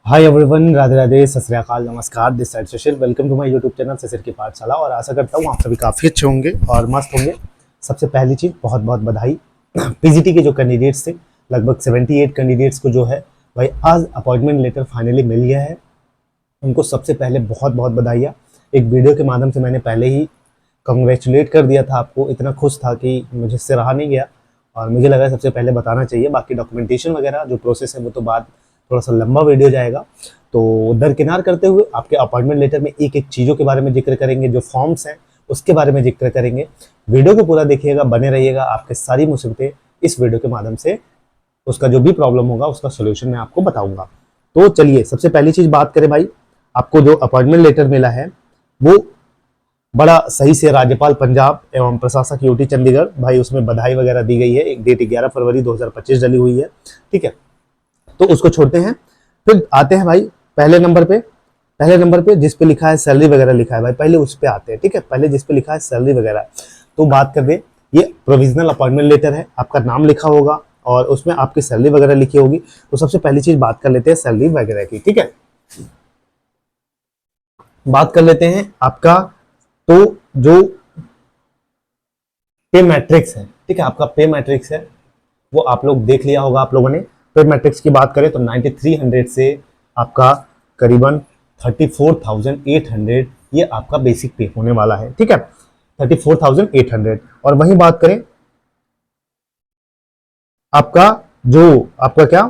Hi everyone, Radhe Radhe, सत श्री अकाल, नमस्कार। This side Shishir, welcome to my YouTube channel Shishir ki Pathshala. और आशा करता हूँ आप सभी काफ़ी अच्छे होंगे और मस्त होंगे। सबसे पहली चीज़, बहुत बहुत बधाई। पीजीटी के जो कैंडिडेट्स थे, लगभग 78 कैंडिडेट्स को जो है भाई आज अपॉइंटमेंट लेटर फाइनली मिल गया है। उनको सबसे पहले बहुत बहुत बधाइयाँ। एक वीडियो के माध्यम से मैंने पहले ही कंग्रेचुलेट कर दिया था आपको, इतना खुश था कि मुझे इससे रहा नहीं गया और मुझे लगा सबसे पहले बताना चाहिए। बाकी डॉक्यूमेंटेशन वगैरह जो प्रोसेस है वो तो बाद थोड़ा सा लंबा वीडियो जाएगा, तो दरकिनार करते हुए आपके अपॉइंटमेंट लेटर में एक एक चीज़ों के बारे में जिक्र करेंगे, जो फॉर्म्स हैं उसके बारे में जिक्र करेंगे। वीडियो को पूरा देखिएगा, बने रहिएगा। आपके सारी मुसीबतें इस वीडियो के माध्यम से, उसका जो भी प्रॉब्लम होगा उसका सोल्यूशन मैं आपको बताऊंगा। तो चलिए सबसे पहली चीज़ बात करें भाई, आपको जो अपॉइंटमेंट लेटर मिला है वो बड़ा सही से राज्यपाल पंजाब एवं प्रशासक यूटी चंडीगढ़, भाई उसमें बधाई वगैरह दी गई है। एक डेट 11 फरवरी 2025 डली हुई है, ठीक है। तो उसको छोड़ते हैं, फिर आते हैं भाई पहले नंबर पे जिस पे लिखा है सैलरी वगैरह लिखा है भाई, पहले उस पे आते हैं, ठीक है। पहले जिस पे लिखा है सैलरी वगैरह, तो बात कर दे, ये प्रोविजनल अपॉइंटमेंट लेटर है, आपका नाम लिखा होगा और उसमें आपकी सैलरी वगैरह लिखी होगी। तो सबसे पहली चीज बात कर लेते हैं सैलरी वगैरह की, ठीक है। बात कर लेते हैं आपका, तो जो पे मैट्रिक्स है, ठीक है, आपका पे मैट्रिक्स है वो आप लोग देख लिया होगा आप लोगों ने। पे मैट्रिक्स की बात करें तो 9300 से आपका करीबन 34,800 ये आपका बेसिक पे होने वाला है, ठीक है। 34,800। और वहीं बात करें आपका जो आपका क्या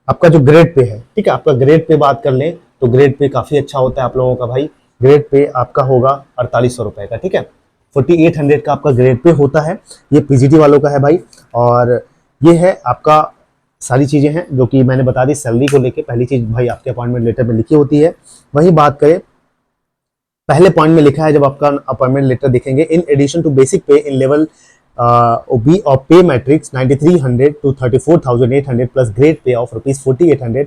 आपका जो ग्रेड पे है, ठीक है, आपका ग्रेड पे बात कर लें तो ग्रेड पे काफी अच्छा होता है आप लोगों का भाई। ग्रेड पे आपका होगा 4800 रुपए का, ठीक है। 4800 का आपका ग्रेड पे होता है, ये पीजीटी वालों का है भाई। और ये है आपका सारी चीजें हैं जो कि मैंने बता दी सैलरी को लेके। पहली चीज भाई आपके अपॉइंटमेंट लेटर में लिखी होती है। वहीं बात करें, पहले पॉइंट में लिखा है, जब आपका अपॉइंटमेंट लेटर देखेंगे, in addition to basic pay in level B of pay matrix 9300 to 34,800 plus grade pay of rupees 4800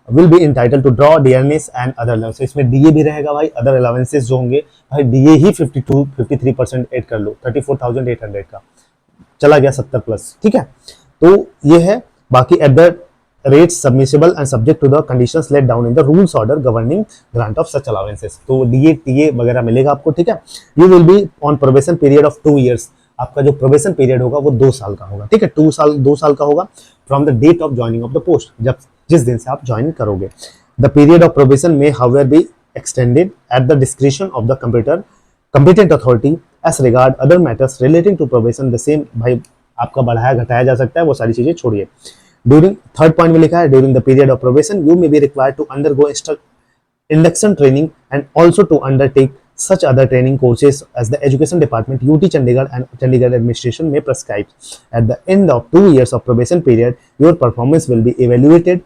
will be entitled to draw DNS and other allowance. इसमें डीए भी रहेगा भाई, अदर अलाउंसेस जो होंगे भाई, DA ही 53% add कर लो, 34,800 का चला गया 70 प्लस, ठीक है। तो ये है। बाकी at the rates submissible and subject to the conditions laid down in the rules order governing grant of such allowances। तो डीए टीए वगैरह मिलेगा आपको, ठीक है। You will be on probation period of 2 years। आपका जो प्रोबेशन पीरियड होगा वो 2 साल का होगा, ठीक है। 2 साल का होगा from the date of joining of the post, जब जिस दिन से आप ज्वाइन करोगे। द पीरियड ऑफ प्रोबेशन में however be extended at the description of the competent authority as regard other matters relating to probation। the same भाई आपका बढ़ाया घटाया जा सकता है, वो सारी चीजें छोड़िए। ड्यूरिंग थर्ड पॉइंट में लिखा है, during the period of probation you may be required to undergo induction training and also to undertake such other training courses as the education department UT Chandigarh and Chandigarh administration may prescribe। At the end of 2 years of probation period, your performance will be evaluated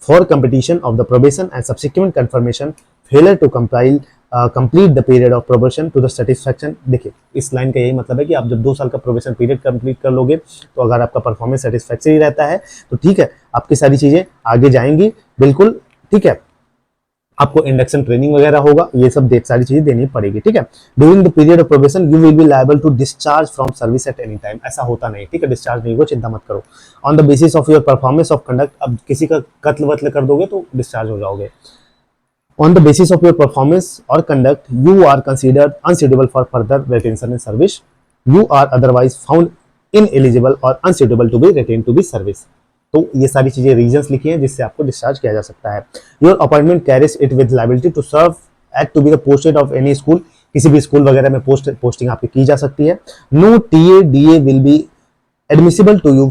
for completion of the probation and subsequent confirmation। Failure to complete the period of probation to the satisfaction। देखिए इस line का यही मतलब है कि आप जब 2 साल का प्रोबेशन पीरियड कंप्लीट कर लोगे, तो अगर आपका परफॉर्मेंस सेटिस्फैक्टरी रहता है तो ठीक है, आपकी सारी चीजें आगे जाएंगी, बिल्कुल ठीक है। आपको इंडक्शन ट्रेनिंग वगैरह होगा, ये सब सारी चीजें देनी पड़ेगी, ठीक है। During the period of probation you will be liable to discharge from service at any time. ऐसा होता नहीं, ठीक है, डिस्चार्ज नहीं होगा, चिंता मत करो। On the basis of your performance of conduct, अब किसी का कत्ल वत्ल कर दोगे तो डिस्चार्ज हो जाओगे। On the basis of your performance or conduct, you are considered unsuitable for further retention in service। You are otherwise found ineligible or unsuitable to be retained to be service। तो ये सारी चीजें reasons लिखी हैं जिससे आपको discharge किया जा सकता है। Your appointment carries it with liability to serve at to be the posted of any school. किसी भी स्कूल वगैरह में पोस्टिंग आपकी की जा सकती है। No TA DA will be admissible to you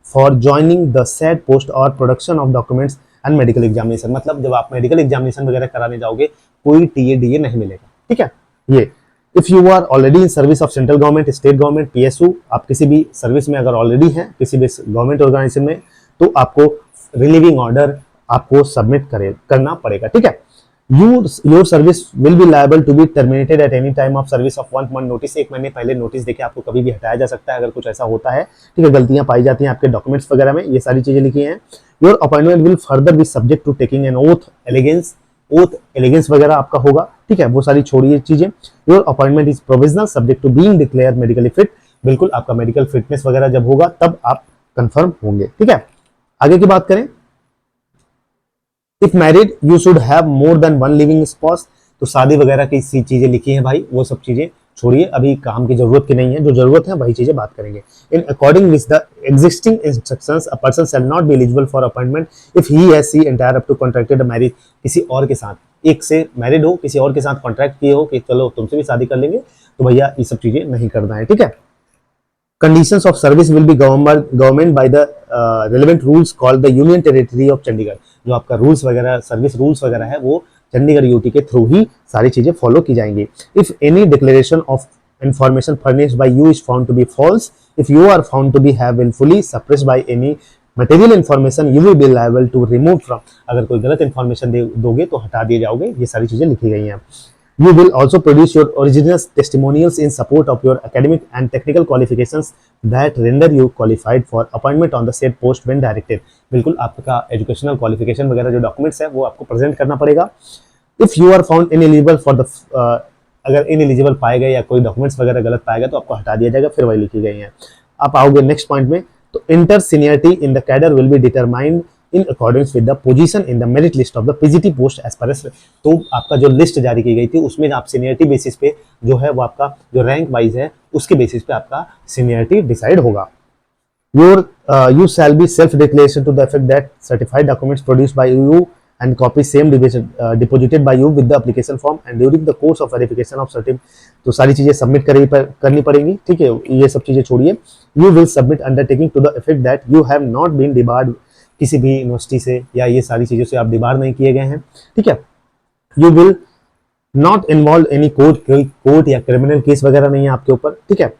for joining the said post और production of documents and medical examination. मतलब जब आप मेडिकल एग्जामिनेशन वगैरह कराने जाओगे, कोई टीए डीए नहीं मिलेगा, ठीक है। ये if you are already in service of central government, state government, PSU, आप किसी भी सर्विस में अगर ऑलरेडी हैं किसी भी गवर्नमेंट ऑर्गेनाइजेशन में, तो आपको रिलीविंग ऑर्डर आपको सबमिट करना पड़ेगा, ठीक है। Your service will be liable to be terminated at any time of service of 1 month notice. 1 महीने पहले नोटिस देके आपको कभी भी हटाया जा सकता है अगर कुछ ऐसा होता है, ठीक है। गलतियां पाई जाती हैं आपके डॉक्यूमेंट्स वगैरह में, ये सारी चीजें लिखी हैं। Your appointment will further be subject to taking an oath allegiance वगैरह आपका होगा, ठीक है, वो सारी छोड़िए चीजें। Your appointment is provisional subject to being declare medically fit. बिल्कुल आपका मेडिकल फिटनेस वगैरह जब होगा तब आप कंफर्म होंगे, ठीक है। आगे की बात करें, if married you should have more than one living spouse. तो शादी वगैरह की सी चीजें लिखी हैं भाई, वो सब चीजें छोड़िए, अभी काम की जरूरत की नहीं है, जो जरूरत है वही चीजें बात करेंगे। In according with the existing instructions a person shall not be eligible for appointment if he has see entire up to contracted marriage. किसी और के साथ, एक से मैरिड हो, किसी और के साथ कॉन्ट्रैक्ट किए हो कि चलो तुमसे भी शादी कर लेंगे, तो भैया ये सब चीजें नहीं करना है, ठीक है। Conditions of service will be government by the relevant rules called the Union Territory of Chandigarh। जो आपका रूल्स वगैरह, सर्विस रूल्स वगैरह है, वो चंडीगढ़ यूटी के थ्रू ही सारी चीजें फॉलो की जाएंगी। If any declaration of information furnished by you is found to be false, if you are found to be have willfully suppressed by any material information, you will be liable to remove from। अगर कोई गलत information दोगे तो हटा दिए जाओगे, ये सारी चीजें लिखी गई हैं। You will also produce your original testimonials in support of your academic and technical qualifications that render you qualified for appointment on the said post when directed। बिल्कुल आपका एजुकेशनल क्वालिफिकेशन वगैरह जो डॉक्यूमेंट्स है वो आपको प्रेजेंट करना पड़ेगा। If you are found ineligible for the, अगर इनएलिजिबल पाए गए या कोई डॉक्यूमेंट्स वगैरह गलत पाएगा तो आपको हटा दिया जाएगा, फिर वही लिखी गई है। आप आओगे नेक्स्ट पॉइंट में, तो inter seniority in the cadre will be determined in according with the position in the merit list of the PGT post as per. तो आपका जो लिस्ट जारी की गई थी उसमें आप सीनियरिटी बेसिस पे जो है वो आपका जो रैंक वाइज है उसके बेसिस पे आपका सीनियरिटी डिसाइड होगा। You shall be self declaration to the effect that certified documents produced by you and copy same deposited by you with the application form and during the course of verification of certain। तो सारी चीजें submit करनी पड़ेंगी, ठीक है, ये सब चीजें छोड़िए। You will submit undertaking to the effect that you have not been debarred, किसी भी यूनिवर्सिटी से या ये सारी चीजों से आप डिबार नहीं किए गए हैं, ठीक है। You will not involve any court या क्रिमिनल केस वगैरह नहीं है आपके ऊपर, ठीक है।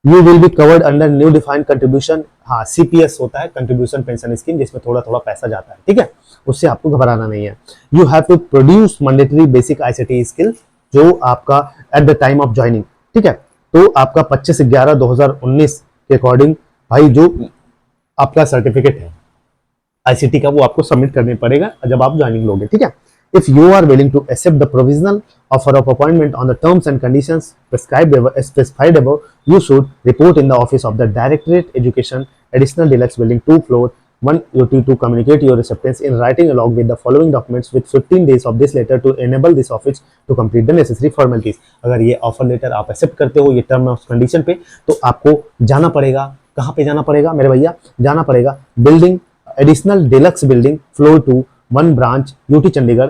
You will be covered under new defined contribution. हाँ, सीपीएस होता है, कंट्रीब्यूशन पेंशन स्कीम, जिसमें थोड़ा थोड़ा पैसा जाता है, ठीक है, उससे आपको घबराना नहीं है। You have to produce mandatory basic ICT skill जो आपका at the time of joining, ठीक है। तो आपका 25/11/2019 के अकॉर्डिंग भाई जो आपका सर्टिफिकेट है आईसीटी का वो आपको सबमिट करने पड़ेगा जब आप ज्वाइनिंग लोगे, ठीक है। If you are willing to accept the provisional offer of appointment on the terms and conditions specified above, you should report in the office of the Directorate Education, Additional Deluxe Building 2 floor 180 to communicate your acceptance in writing along with the following documents with 15 days of this letter to enable this office to complete the necessary formalities। अगर ये offer letter आप accept करते हो ये term of condition पे, तो आपको जाना पड़ेगा, कहाँ पे जाना पड़ेगा मेरे भैया, जाना पड़ेगा building additional deluxe building floor 2 1 branch UT Chandigarh,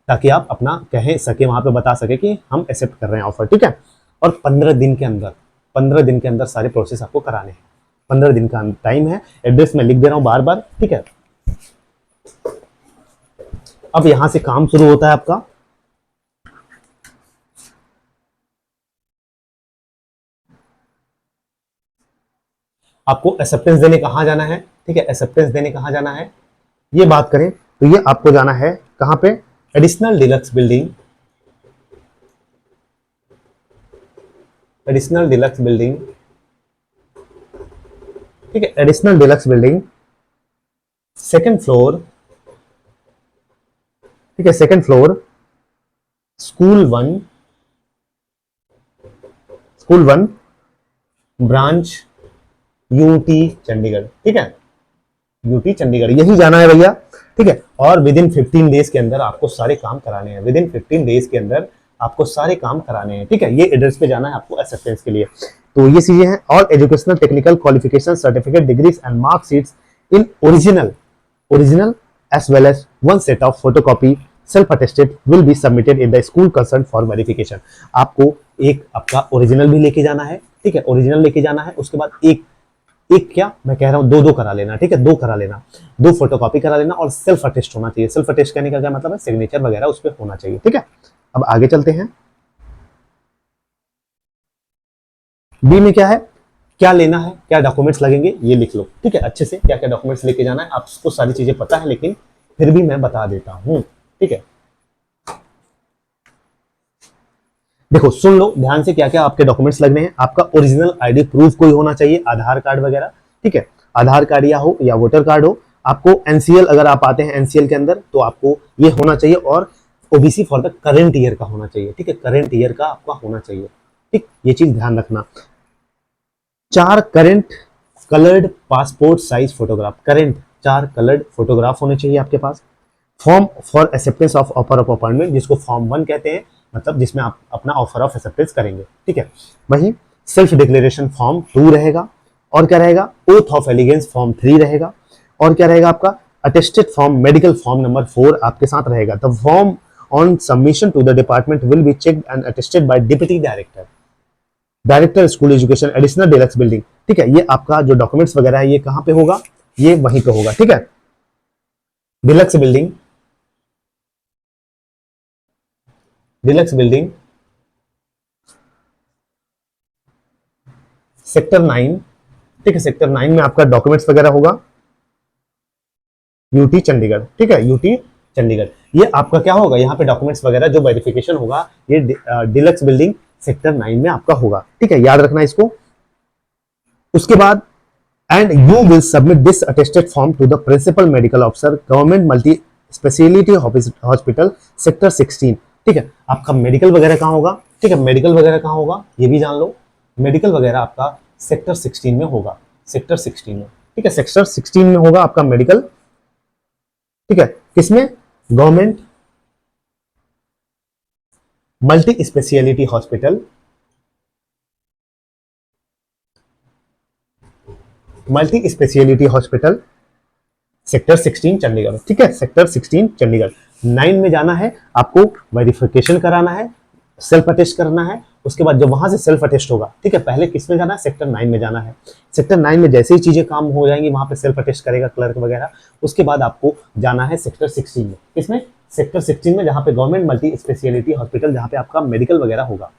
ताकि आप अपना कह सके, वहां पे बता सके कि हम एक्सेप्ट कर रहे हैं ऑफर, ठीक है। और 15 दिन के अंदर सारे प्रोसेस आपको कराने हैं। 15 दिन का टाइम है, एड्रेस मैं लिख दे रहा हूं बार बार, ठीक है। अब यहां से काम शुरू होता है आपका। आपको एक्सेप्टेंस देने कहां जाना है, ठीक है, एक्सेप्टेंस देने कहां जाना है ये बात करें तो ये आपको जाना है कहां पे, additional deluxe building, additional deluxe building, ठीक है, additional deluxe building second floor, ठीक है, second floor school 1 branch UT Chandigarh, ठीक है, यूटी चंडीगढ़ यही जाना है भैया, ठीक है। और विद इन 15 डेज के अंदर आपको सारे काम कराने हैं, विद इन 15 डेज के अंदर आपको सारे काम कराने हैं, ठीक है। ये एड्रेस पे जाना है आपको एक्सेप्टेंस के लिए। तो ये चीजें हैं। All educational technical qualification certificate degrees and marksheets in original as well as one set of photocopy self attested will be submitted in the school concern for verification. आपको एक आपका ओरिजिनल भी लेके जाना है, ठीक है, ओरिजिनल लेके जाना है, उसके बाद एक क्या मैं कह रहा हूं, दो करा लेना, ठीक है, 2 करा लेना, 2 फोटोकॉपी करा लेना और सेल्फ अटेस्ट होना चाहिए। सेल्फ अटेस्ट करने का क्या मतलब है, सिग्नेचर वगैरह उस पर होना चाहिए, ठीक है। अब आगे चलते हैं। बी में क्या है, क्या लेना है, क्या डॉक्यूमेंट्स लगेंगे ये लिख लो, ठीक है, अच्छे से क्या क्या डॉक्यूमेंट्स लेके जाना है। आपको सारी चीजें पता है लेकिन फिर भी मैं बता देता हूं, ठीक है। देखो सुन लो ध्यान से क्या क्या आपके डॉक्यूमेंट्स लगने हैं। आपका ओरिजिनल आईडी प्रूफ कोई होना चाहिए, आधार कार्ड वगैरह, ठीक है, आधार कार्ड या हो या वोटर कार्ड हो। आपको एनसीएल अगर आप आते हैं एनसीएल के अंदर तो आपको ये होना चाहिए, और OBC for the current year का होना चाहिए, ठीक है, करंट ईयर का आपका होना चाहिए, ठीक, ये चीज ध्यान रखना। 4 current coloured passport size photograph, current 4 coloured photograph होने चाहिए आपके पास। Form for acceptance of offer of appointment, जिसको फॉर्म 1 कहते हैं, मतलब जिसमें आप अपना ऑफर ऑफ एक्सेप्टेंस करेंगे, ठीक है। वही सेल्फ डिक्लेरेशन फॉर्म 2 रहेगा, और क्या रहेगा, ओथ ऑफ एलिगेंस फॉर्म 3 रहेगा, और क्या रहेगा आपका attested form medical form number 4 आपके साथ रहेगा। The form on submission to the department will be checked and attested by deputy director, director school education additional deluxe building, ठीक है। ये आपका जो डॉक्यूमेंट्स वगैरह है ये कहाँ पे होगा, ये वहीं पे होगा, ठीक है। Deluxe building, deluxe building sector 9, ठीक है। सेक्टर 9 में आपका डॉक्यूमेंट्स वगैरह होगा, यूटी चंडीगढ़, ठीक है, यूटी चंडीगढ़। ये आपका क्या होगा, यहाँ पे डॉक्यूमेंट्स वगैरह जो वेरिफिकेशन होगा ये डिलक्स बिल्डिंग सेक्टर 9 में आपका होगा, ठीक है, याद रखना इसको। उसके बाद and you will submit this attested form to the principal medical officer government multi specialty hospital sector 16, ठीक है। आपका मेडिकल वगैरह कहाँ होगा, ठीक है, मेडिकल वगैरह कहाँ होगा ये भी जान लो, मेडिकल वगैरह आपका सेक्टर 16 में होगा, सेक्टर 16 में, ठीक है, सेक्टर 16 में होगा आपका मेडिकल, ठीक है। किसमें, government multi specialty hospital, multi specialty hospital sector 16 Chandigarh, ठीक है, सेक्टर 16 चंडीगढ़। 9 में जाना है आपको, वेरिफिकेशन कराना है, सेल्फ अटेस्ट करना है। उसके बाद जब वहां से सेल्फ अटेस्ट होगा, ठीक है, पहले किस में जाना है, सेक्टर 9 में जाना है। सेक्टर 9 में जैसे ही चीजें काम हो जाएंगी वहां पे सेल्फ अटेस्ट करेगा क्लर्क वगैरह, उसके बाद आपको जाना है सेक्टर 16 में। किसमें, सेक्टर 16 में, जहां पे गवर्नमेंट मल्टी स्पेशलिटी हॉस्पिटल, जहां पे आपका मेडिकल वगैरह होगा,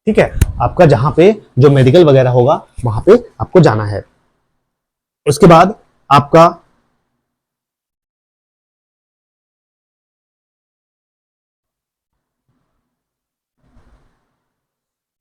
ठीक है। आपका जहां पे जो मेडिकल वगैरह होगा वहां पे आपको जाना है। उसके बाद आपका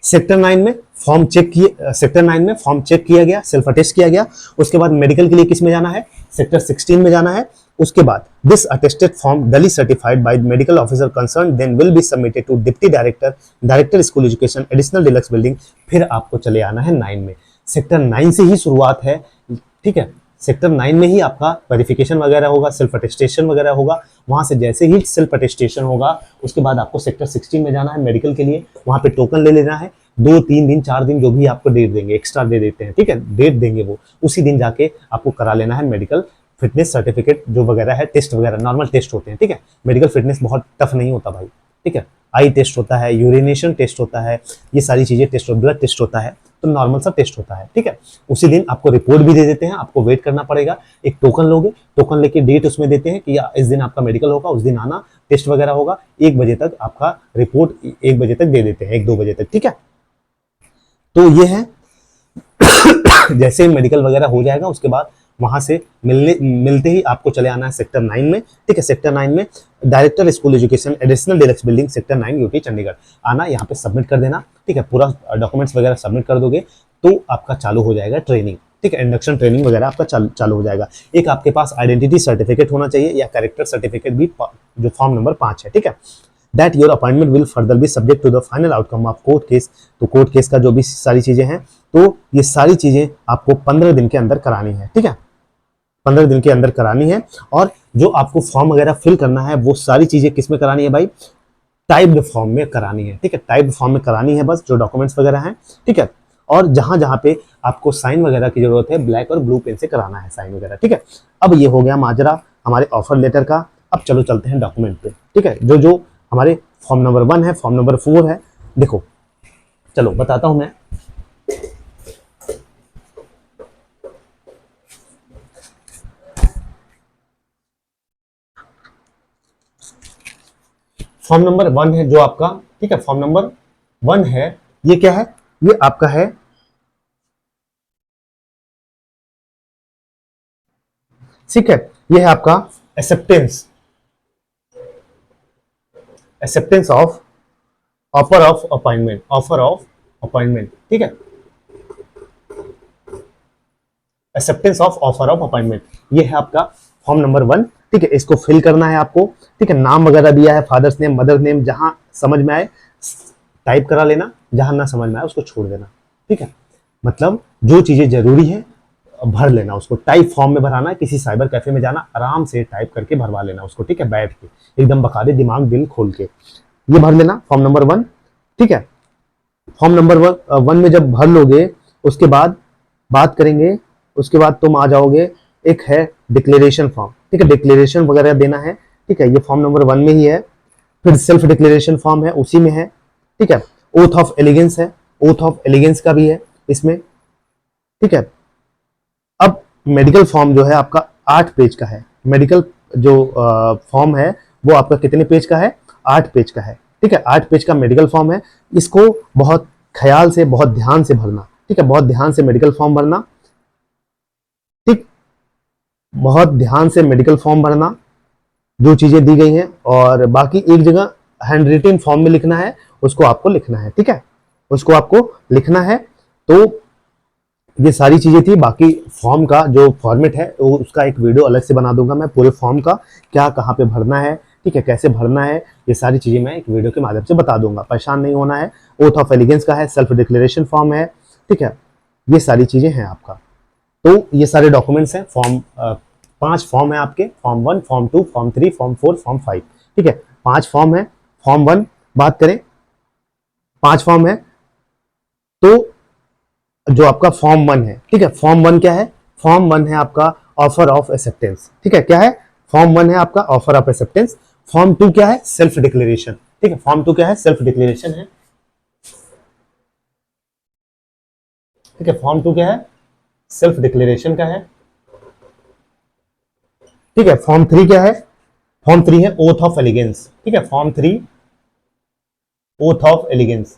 सेक्टर 9 में फॉर्म चेक किए, सेक्टर 9 में फॉर्म चेक किया गया, सेल्फ अटेस्ट किया गया। उसके बाद मेडिकल के लिए किस में जाना है, सेक्टर 16 में जाना है। उसके बाद this attested form duly certified by medical officer concern then will be submitted to deputy director, director school education additional deluxe building. फिर आपको चले आना है 9 में, सेक्टर 9 से ही शुरुआत है, ठीक है। सेक्टर 9 में ही आपका वेरिफिकेशन वगैरह होगा, सेल्फ अटेस्टेशन वगैरह होगा। वहां से जैसे ही सेल्फ अटेस्टेशन होगा उसके बाद आपको सेक्टर 16 में जाना है मेडिकल के लिए, वहां पे टोकन ले लेना है। 2-3 दिन 4 दिन जो भी आपको डेट देंगे, एक्स्ट्रा दे देते हैं, ठीक है, डेट देंगे वो, उसी दिन जाके आपको करा लेना है मेडिकल फिटनेस सर्टिफिकेट जो वगैरह है, टेस्ट वगैरह नॉर्मल टेस्ट होते हैं, ठीक है। मेडिकल फिटनेस बहुत टफ नहीं होता भाई, ठीक है। आई टेस्ट होता है, यूरिनेशन टेस्ट होता है, ये सारी चीजें टेस्ट, ब्लड टेस्ट होता है, तो नॉर्मल सा टेस्ट होता है, ठीक है। उसी दिन आपको रिपोर्ट भी दे देते हैं, आपको वेट करना पड़ेगा। एक टोकन लोगे, टोकन लेके डेट उसमें देते हैं कि इस दिन आपका मेडिकल होगा, उस दिन आना, टेस्ट वगैरह होगा। 1 बजे तक आपका रिपोर्ट 1 बजे तक दे देते हैं, 1-2 बजे तक, ठीक है। तो ये है जैसे मेडिकल वगैरह हो जाएगा उसके बाद वहां से मिलते ही आपको चले आना है सेक्टर 9 में, ठीक है। सेक्टर 9 में director school education additional deluxe building sector 9 UT Chandigarh आना, यहाँ पे सबमिट कर देना, ठीक है। पूरा डॉक्यूमेंट्स वगैरह सबमिट कर दोगे तो आपका चालू हो जाएगा ट्रेनिंग, ठीक है। इंडक्शन ट्रेनिंग वगैरह आपका चालू हो जाएगा। एक आपके पास आइडेंटिटी सर्टिफिकेट होना चाहिए या कैरेक्टर सर्टिफिकेट भी, जो फॉर्म नंबर 5 है, ठीक है। That your appointment will further be subject to the final outcome of court case. तो कोर्ट केस का जो भी सारी चीजें हैं, तो ये सारी चीजें आपको 15 दिन के अंदर करानी है, ठीक है, 15 दिन के अंदर करानी है। और जो आपको फॉर्म वगैरह फिल करना है वो सारी चीजें किस में करानी है भाई, टाइप्ड फॉर्म में करानी है, ठीक है, टाइप्ड फॉर्म में करानी है बस, जो डॉक्यूमेंट्स वगैरह हैं, ठीक है। और जहां जहां पे आपको साइन वगैरह की जरूरत है ब्लैक और ब्लू पेन से कराना है साइन वगैरह, ठीक है। अब ये हो गया माजरा हमारे ऑफर लेटर का। अब चलो चलते हैं डॉक्यूमेंट पे, ठीक है। जो जो हमारे फॉर्म नंबर 1 है, फॉर्म नंबर 4 है, देखो चलो बताता हूं मैं। फॉर्म नंबर 1 है जो आपका, ठीक है, फॉर्म नंबर 1 है, ये क्या है, ये आपका है, ठीक है, ये है आपका acceptance, acceptance of offer of appointment, offer of appointment, ठीक है, acceptance of offer of appointment, ये है आपका फॉर्म नंबर 1, ठीक है। इसको फिल करना है आपको, ठीक है। नाम वगैरह दिया है, फादर्स नेम, मदर नेम, जहां समझ में आए टाइप करा लेना, जहां ना समझ में आए उसको छोड़ देना, ठीक है। मतलब जो चीजें जरूरी है भर लेना उसको, टाइप फॉर्म में भराना है, किसी साइबर कैफे में जाना, आराम से टाइप करके भरवा लेना उसको, ठीक है, बैठ के एकदम बकायदे दिमाग दिल खोल के ये भर लेना फॉर्म नंबर 1, ठीक है। फॉर्म नंबर 1 में जब भर लोगे उसके बाद बात करेंगे, उसके बाद तुम आ जाओगे, एक है डिक्लेरेशन फॉर्म, ठीक है, डिक्लेरेशन वगैरह देना है, ठीक है, ये फॉर्म नंबर 1 में ही है। फिर सेल्फ डिक्लेरेशन फॉर्म है, उसी में है, ठीक है। ओथ ऑफ एलिगेंस है, ओथ ऑफ एलिगेंस का भी है इसमें, ठीक है। अब मेडिकल फॉर्म जो है आपका 8 पेज का है, मेडिकल जो फॉर्म है वो आपका कितने पेज का है, 8 पेज का है, ठीक है, 8 पेज का मेडिकल फॉर्म है। इसको बहुत ख्याल से, बहुत ध्यान से भरना, ठीक है, बहुत ध्यान से मेडिकल फॉर्म भरना, ठीक, बहुत ध्यान से मेडिकल फॉर्म भरना, जो चीजें दी गई हैं। और बाकी एक जगह हैंड रिटन फॉर्म में लिखना है, उसको आपको लिखना है, ठीक है, उसको आपको लिखना है। तो ये सारी चीजें थी। बाकी फॉर्म का जो फॉर्मेट है वो उसका एक वीडियो अलग से बना दूंगा मैं, पूरे फॉर्म का क्या कहाँ पे भरना है, ठीक है, कैसे भरना है, ये सारी चीजें मैं एक वीडियो के माध्यम से बता दूंगा, परेशान नहीं होना है। ओथ ऑफ एलिगेंस का है, सेल्फ डिक्लेरेशन फॉर्म है, ठीक है, ये सारी चीजें हैं आपका। तो ये सारे डॉक्यूमेंट्स हैं, फॉर्म 5 फॉर्म है आपके, form 1, form 2, form 3, form 4, form 5, ठीक है, 5 फॉर्म है। फॉर्म 1 बात करें, 5 फॉर्म है। तो जो आपका फॉर्म 1 है, ठीक है, फॉर्म 1 क्या है, फॉर्म 1 है आपका ऑफर ऑफ एक्सेप्टेंस, ठीक है, क्या है, फॉर्म 1 है आपका ऑफर ऑफ एक्सेप्टेंस। फॉर्म 2 क्या है, सेल्फ डिक्लेरेशन, ठीक है, फॉर्म 2 क्या है, सेल्फ डिक्लेरेशन है, ठीक है, फॉर्म 2 क्या है, सेल्फ डिक्लेरेशन का है, ठीक है। फॉर्म 3 क्या है, फॉर्म 3 है ओथ ऑफ एलिगेंस, ठीक है, फॉर्म 3 ओथ ऑफ एलिगेंस,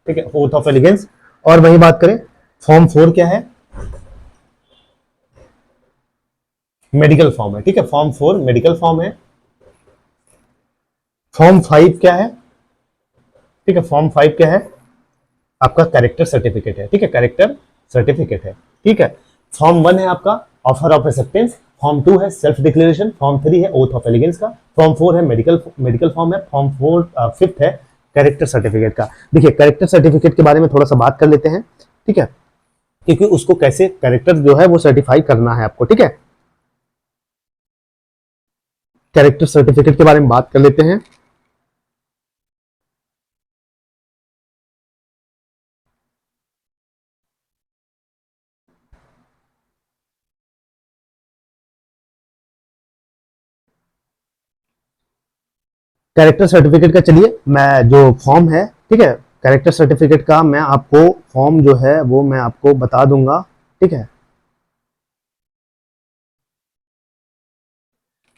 ठीक है, ओथ ऑफ एलिगेंस। और वही बात करें, फॉर्म 4 क्या है, मेडिकल फॉर्म है, ठीक है, फॉर्म 4 मेडिकल फॉर्म है। फॉर्म 5 क्या है, ठीक है, फॉर्म 5 क्या है, आपका कैरेक्टर सर्टिफिकेट है, ठीक है, कैरेक्टर सर्टिफिकेट है, ठीक है। फॉर्म 1 है आपका ऑफर ऑफ एक्सेप्टेंस, फॉर्म 2 है सेल्फ डिक्लेरेशन, फॉर्म 3 है ओथ ऑफ एलिगेंस का, फॉर्म 4 है मेडिकल मेडिकल फॉर्म है, फॉर्म 5th है कैरेक्टर सर्टिफिकेट का। देखिए कैरेक्टर सर्टिफिकेट के बारे में थोड़ा सा बात कर लेते हैं, ठीक है, क्योंकि उसको कैसे कैरेक्टर जो है वो सर्टिफाई करना है आपको, ठीक है। कैरेक्टर सर्टिफिकेट के बारे में बात कर लेते हैं। कैरेक्टर सर्टिफिकेट का चलिए, मैं जो फॉर्म है, ठीक है, कैरेक्टर सर्टिफिकेट का मैं आपको फॉर्म जो है वो मैं आपको बता दूंगा, ठीक है।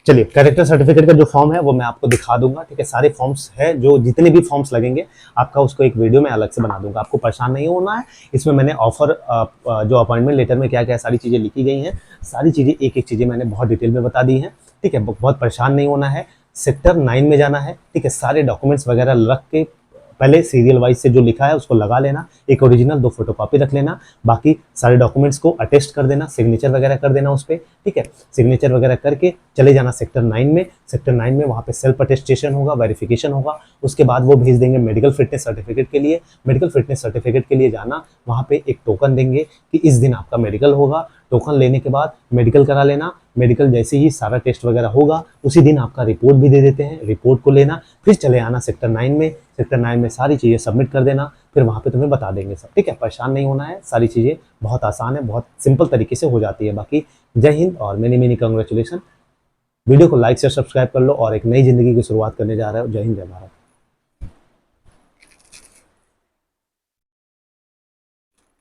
चलिए कैरेक्टर सर्टिफिकेट का जो फॉर्म है वो मैं आपको दिखा दूंगा, ठीक है, सारे फॉर्म्स है, जो जितने भी फॉर्म्स लगेंगे आपका उसको एक वीडियो में अलग से बना दूंगा, आपको परेशान नहीं होना है। इसमें मैंने ऑफर जो अपॉइंटमेंट लेटर में क्या क्या सारी चीज़ें लिखी गई हैं, सारी चीज़ें एक एक चीज़ें मैंने बहुत डिटेल में बता दी हैं, ठीक है, बहुत परेशान नहीं होना है। सेक्टर 9 में जाना है, ठीक है, सारे डॉक्यूमेंट्स वगैरह रख के पहले सीरियल वाइज से जो लिखा है उसको लगा लेना, एक ओरिजिनल 2 फोटोकॉपी रख लेना, बाकी सारे डॉक्यूमेंट्स को अटेस्ट कर देना, सिग्नेचर वगैरह कर देना उस पर, ठीक है, सिग्नेचर वगैरह करके चले जाना सेक्टर 9 में। सेक्टर 9 में वहाँ पे सेल्फ अटेस्टेशन होगा, वेरिफिकेशन होगा, उसके बाद वो भेज देंगे मेडिकल फिटनेस सर्टिफिकेट के लिए। मेडिकल फिटनेस सर्टिफिकेट के लिए जाना, वहाँ पे एक टोकन देंगे कि इस दिन आपका मेडिकल होगा, टोकन लेने के बाद मेडिकल करा लेना, मेडिकल जैसे ही सारा टेस्ट वगैरह होगा उसी दिन आपका रिपोर्ट भी दे देते हैं, रिपोर्ट को लेना, फिर चले आना सेक्टर 9 में, सेक्टर 9 में सारी चीज़ें सबमिट कर देना, फिर वहाँ पे तुम्हें बता देंगे सब, ठीक है, परेशान नहीं होना है, सारी चीज़ें बहुत आसान है, बहुत सिंपल तरीके से हो जाती है। बाकी जय हिंद और मेनी मेनी कंग्रेचुलेसन। वीडियो को लाइक से सब्सक्राइब कर लो और एक नई जिंदगी की शुरुआत करने जा रहे हो। जय हिंद, जय भारत।